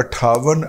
58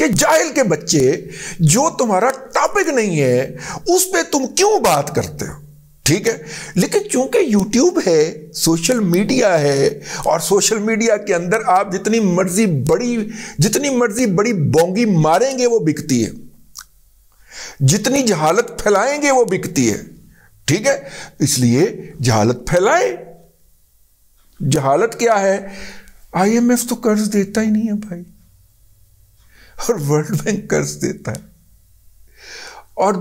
کہ جاہل کے بچے جو تمہارا ٹاپک نہیں ہے اس پہ تم کیوں بات کرتے ہو، ٹھیک ہے؟ لیکن چونکہ یوٹیوب ہے، سوشل میڈیا ہے، اور سوشل میڈیا کے اندر آپ جتنی مرضی بڑی بونگی ماریں گے وہ بکتی ہے، جتنی جہالت پھیلائیں گے وہ بکتی ہے، ٹھیک ہے؟ اس لیے جہالت پھیلائے۔ جہالت کیا ہے؟ آئی ایم ایف تو قرض دیتا ہی نہیں ہے بھائی، اور ورلڈ بینک قرض دیتا ہے، اور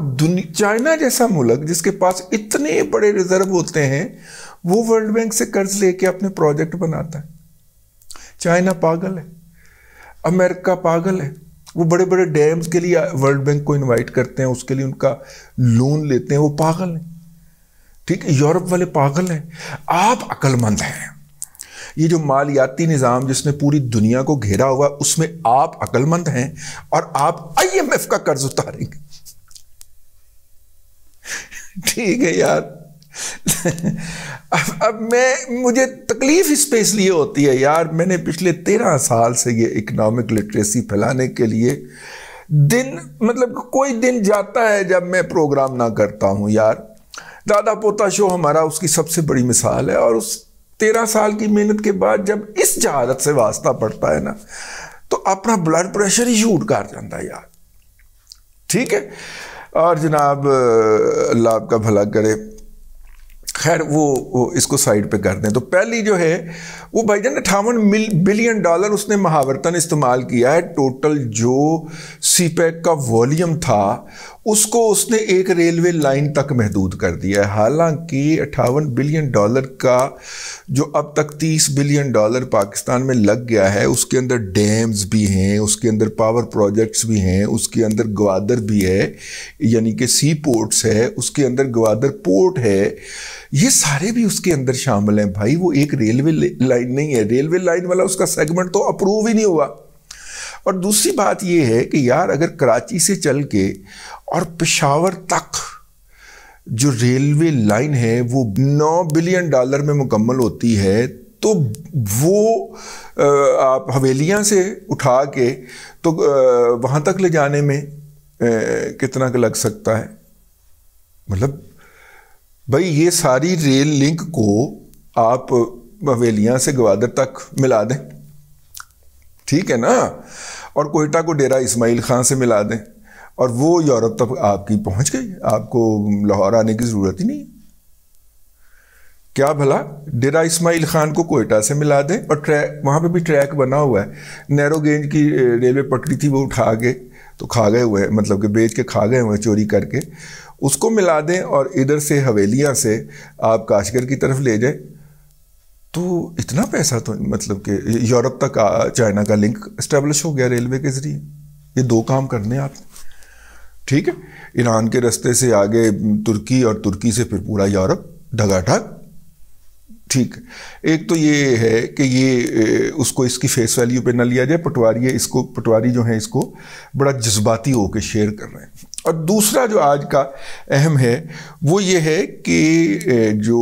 چائنا جیسا ملک جس کے پاس اتنے بڑے ریزرو ہوتے ہیں وہ ورلڈ بینک سے قرض لے کے اپنے پروجیکٹ بناتا ہے۔ چائنا پاگل ہے، امریکہ پاگل ہے، وہ بڑے بڑے ڈیمز کے لیے ورلڈ بینک کو انوائٹ کرتے ہیں، اس کے لیے ان کا لون لیتے ہیں، وہ پاگل ہیں، ٹھیک ہے؟ یورپ والے پاگل ہیں، آپ عقل مند ہیں۔ یہ جو مالیاتی نظام جس نے پوری دنیا کو گھیرا ہوا اس میں آپ عقل مند ہیں، اور آپ آئی ایم ایف کا قرض اتاریں گے، ٹھیک ہے یار؟ اب مجھے تکلیف اس پہ اس لیے ہوتی ہے یار، میں نے پچھلے 13 سال سے یہ اکنامک لٹریسی پھیلانے کے لیے کوئی دن جاتا ہے جب میں پروگرام نہ کرتا ہوں یار۔ دادا پوتا شو ہمارا اس کی سب سے بڑی مثال ہے، اور اس 13 سال کی محنت کے بعد جب اس جہالت سے واسطہ پڑتا ہے نا تو اپنا بلڈ پریشر ہی شوٹ کر جاتا ہے یار، ٹھیک ہے؟ اور جناب اللہ آپ کا بھلا کرے۔ خیر وہ اس کو سائڈ پہ کر دیں۔ تو پہلی جو ہے وہ بھائی جان $58 بلین اس نے محاورتاً استعمال کیا ہے۔ ٹوٹل جو سی پیک کا والیوم تھا اس کو اس نے ایک ریلوے لائن تک محدود کر دیا ہے، حالانکہ $58 بلین کا جو اب تک $30 بلین پاکستان میں لگ گیا ہے، اس کے اندر ڈیمز بھی ہیں، اس کے اندر پاور پروجیکٹس بھی ہیں، اس کے اندر گوادر بھی ہے، یعنی کہ سی پورٹس ہے، اس کے اندر گوادر پورٹ ہے، یہ سارے بھی اس کے اندر شامل ہیں بھائی۔ وہ ایک ریلوے لائن نہیں ہے، ریلوے لائن والا اس کا سیگمنٹ تو اپروو ہی نہیں ہوا۔ اور دوسری بات یہ ہے کہ یار اگر کراچی سے چل کے اور پشاور تک جو ریلوے لائن ہے وہ $9 بلین میں مکمل ہوتی ہے، تو وہ آپ حویلیاں سے اٹھا کے تو وہاں تک لے جانے میں کتنا لگ سکتا ہے؟ مطلب بھائی یہ ساری ریل لنک کو آپ حویلیاں سے گوادر تک ملا دیں، ٹھیک ہے نا؟ اور کوئٹہ کو ڈیرہ اسماعیل خان سے ملا دیں، اور وہ یورپ تک آپ کی پہنچ گئی، آپ کو لاہور آنے کی ضرورت ہی نہیں۔ کیا بھلا ڈیرہ اسماعیل خان کو کوئٹہ سے ملا دیں، اور وہاں پہ بھی ٹریک بنا ہوا ہے، نیرو گینج کی ریلوے پٹری تھی وہ اٹھا کے تو کھا گئے ہوئے، مطلب کہ بیچ کے کھا گئے ہوئے چوری کر کے، اس کو ملا دیں، اور ادھر سے حویلیاں سے آپ کاشگر کی طرف لے جائیں، تو اتنا پیسہ تو مطلب کہ یورپ تک چائنا کا لنک اسٹیبلش ہو گیا ریلوے کے ذریعے۔ یہ 2 کام کرنے آپ نے، ٹھیک ہے؟ ایران کے رستے سے آگے ترکی، اور ترکی سے پھر پورا یورپ ڈھگا ڈھگ، ٹھیک ہے؟ ایک تو یہ ہے کہ یہ اس کو اس کی فیس ویلیو پہ نہ لیا جائے، پٹواری جو ہیں اس کو بڑا جذباتی ہو کے شیئر کر رہے ہیں۔ اور دوسرا جو آج کا اہم ہے وہ یہ ہے کہ جو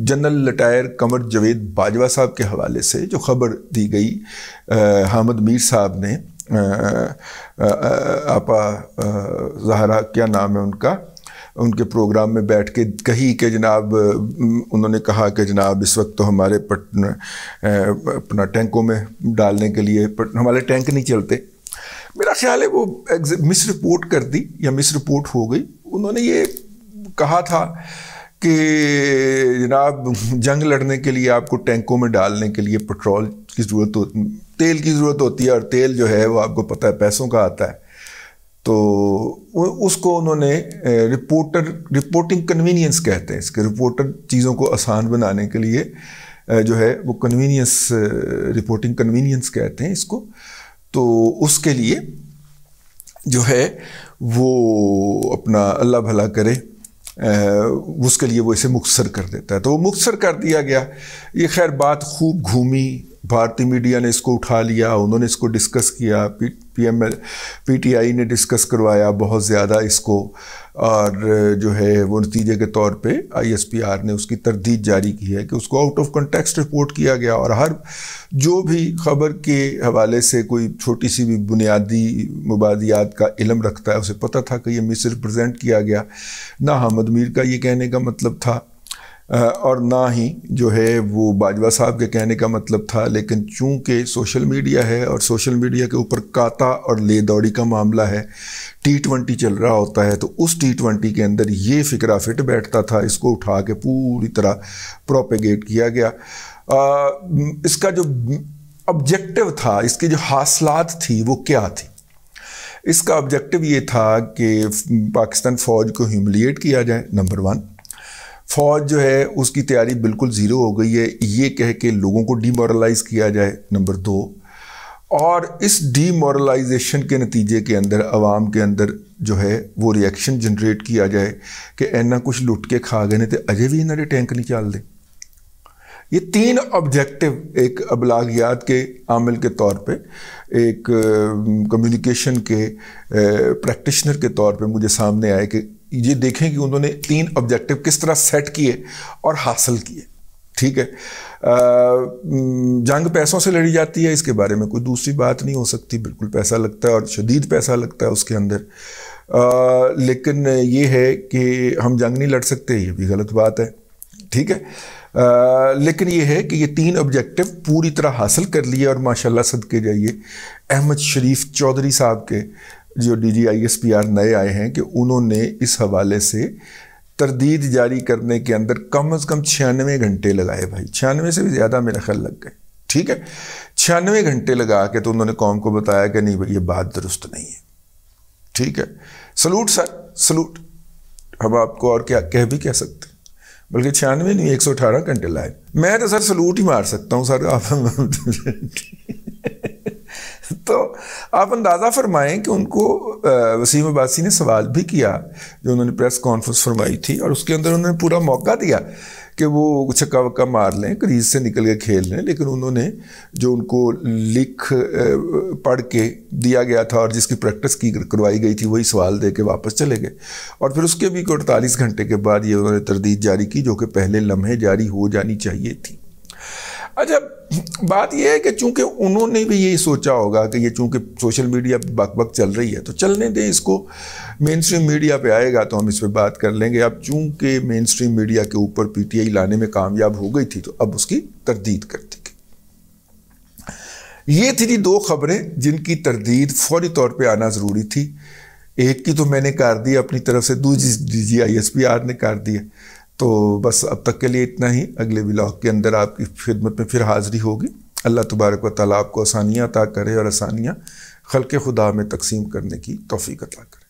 جنرل لٹائر قمر جاوید باجوہ صاحب کے حوالے سے جو خبر دی گئی، حامد میر صاحب نے، آپا زہرا کیا نام ہے ان کا، ان کے پروگرام میں بیٹھ کے کہی کہ جناب انہوں نے کہا کہ جناب اس وقت تو ہمارے اپنا ٹینکوں میں ڈالنے کے لیے ہمارے ٹینک نہیں چلتے۔ میرا خیال ہے وہ مس رپورٹ کر دی یا مس رپورٹ ہو گئی۔ انہوں نے یہ کہا تھا کہ جناب جنگ لڑنے کے لیے آپ کو ٹینکوں میں ڈالنے کے لیے پٹرول کی ضرورت ہوتی، تیل کی ضرورت ہوتی ہے، اور تیل جو ہے وہ آپ کو پتہ ہے پیسوں کا آتا ہے، تو اس کو انہوں نے رپورٹنگ کنوینئنس کہتے ہیں اس کے، رپورٹر چیزوں کو آسان بنانے کے لیے جو ہے وہ رپورٹنگ کنوینئنس کہتے ہیں اس کو، تو اس کے لیے جو ہے وہ اپنا اللہ بھلا کرے اس کے لیے وہ اسے مختصر کر دیتا ہے، تو وہ مختصر کر دیا گیا۔ یہ خیر بات خوب گھومی بھارتی میڈیا نے اس کو اٹھا لیا, انہوں نے اس کو ڈسکس کیا, پی ٹی آئی نے ڈسکس کروایا بہت زیادہ اس کو, اور جو ہے وہ نتیجے کے طور پہ آئی ایس پی آر نے اس کی تردید جاری کی ہے کہ اس کو آؤٹ آف کنٹیکسٹ رپورٹ کیا گیا, اور ہر جو بھی خبر کے حوالے سے کوئی چھوٹی سی بھی بنیادی مبادیات کا علم رکھتا ہے اسے پتہ تھا کہ یہ مس ریپرزینٹ کیا گیا. نہ حامد میر کا یہ کہنے کا مطلب تھا اور نہ ہی جو ہے وہ باجوہ صاحب کے کہنے کا مطلب تھا, لیکن چونکہ سوشل میڈیا ہے اور سوشل میڈیا کے اوپر کاتا اور لے دوڑی کا معاملہ ہے, T20 چل رہا ہوتا ہے, تو اس T20 کے اندر یہ فکرہ فٹ بیٹھتا تھا, اس کو اٹھا کے پوری طرح پروپیگیٹ کیا گیا. اس کا جو آبجیکٹو تھا, اس کی جو حاصلات تھی وہ کیا تھی؟ اس کا آبجیکٹو یہ تھا کہ پاکستان فوج کو ہیوملیٹ کیا جائے, نمبر 1. فوج جو ہے اس کی تیاری بالکل زیرو ہو گئی ہے, یہ کہہ کے لوگوں کو ڈی مورلائز کیا جائے, نمبر 2. اور اس ڈی مورلائزیشن کے نتیجے کے اندر عوام کے اندر جو ہے وہ ری ایکشن جنریٹ کیا جائے کہ اینا کچھ لٹ کے کھا گئے تو اجے بھی انہوں نے ٹینک نہیں چال دے. یہ 3 آبجیکٹو ایک ابلاغیات کے عامل کے طور پہ, ایک کمیونیکیشن کے پریکٹیشنر کے طور پہ مجھے سامنے آئے کہ یہ دیکھیں کہ انہوں نے 3 آبجیکٹو کس طرح سیٹ کیے اور حاصل کیے. ٹھیک ہے, جنگ پیسوں سے لڑی جاتی ہے, اس کے بارے میں کوئی دوسری بات نہیں ہو سکتی, بالکل پیسہ لگتا ہے اور شدید پیسہ لگتا ہے اس کے اندر, لیکن یہ ہے کہ ہم جنگ نہیں لڑ سکتے, یہ بھی غلط بات ہے. ٹھیک ہے, لیکن یہ ہے کہ یہ 3 آبجیکٹو پوری طرح حاصل کر لیے, اور ماشاءاللہ صدقے جائیے احمد شریف چودھری صاحب کے جو D G I S P R نئے آئے ہیں کہ انہوں نے اس حوالے سے تردید جاری کرنے کے اندر کم از کم 96 گھنٹے لگائے بھائی, 96 سے بھی زیادہ میرا خیال لگ گئے. ٹھیک ہے, 96 گھنٹے لگا کے تو انہوں نے قوم کو بتایا کہ نہیں بھائی یہ بات درست نہیں ہے. ٹھیک ہے, سلوٹ سر, سلوٹ. ہم آپ کو اور کیا کہہ بھی کہہ سکتے ہیں, بلکہ 96 نہیں 118 گھنٹے لائے. میں تو سر سلوٹ ہی مار سکتا ہوں سر. تو آپ اندازہ فرمائیں کہ ان کو وسیم عباسی نے سوال بھی کیا جو انہوں نے پریس کانفرنس فرمائی تھی, اور اس کے اندر انہوں نے پورا موقع دیا کہ وہ چھکا وکا مار لیں, کریز سے نکل کے کھیل لیں, لیکن انہوں نے جو ان کو لکھ پڑھ کے دیا گیا تھا اور جس کی پریکٹس کی کروائی گئی تھی وہی سوال دے کے واپس چلے گئے. اور پھر اس کے بھی 48 گھنٹے کے بعد یہ انہوں نے تردید جاری کی جو کہ پہلے لمحے جاری ہو جانی چاہیے تھی. اچھا, بات یہ ہے کہ چونکہ انہوں نے بھی یہی سوچا ہوگا کہ یہ چونکہ سوشل میڈیا پہ بک بک چل رہی ہے تو چلنے دیں اس کو, مین اسٹریم میڈیا پہ آئے گا تو ہم اس پہ بات کر لیں گے. اب چونکہ مین اسٹریم میڈیا کے اوپر پی ٹی آئی لانے میں کامیاب ہو گئی تھی تو اب اس کی تردید کر دی گئی. یہ تھی 2 خبریں جن کی تردید فوری طور پہ آنا ضروری تھی. ایک کی تو میں نے کر دی اپنی طرف سے, دوسری D G I S P R نے کر دی ہے. تو بس اب تک کے لیے اتنا ہی. اگلے ولاگ کے اندر آپ کی خدمت میں پھر حاضری ہوگی. اللہ تبارک و تعالیٰ آپ کو آسانیاں عطا کرے اور آسانیاں خلق خدا میں تقسیم کرنے کی توفیق عطا کرے.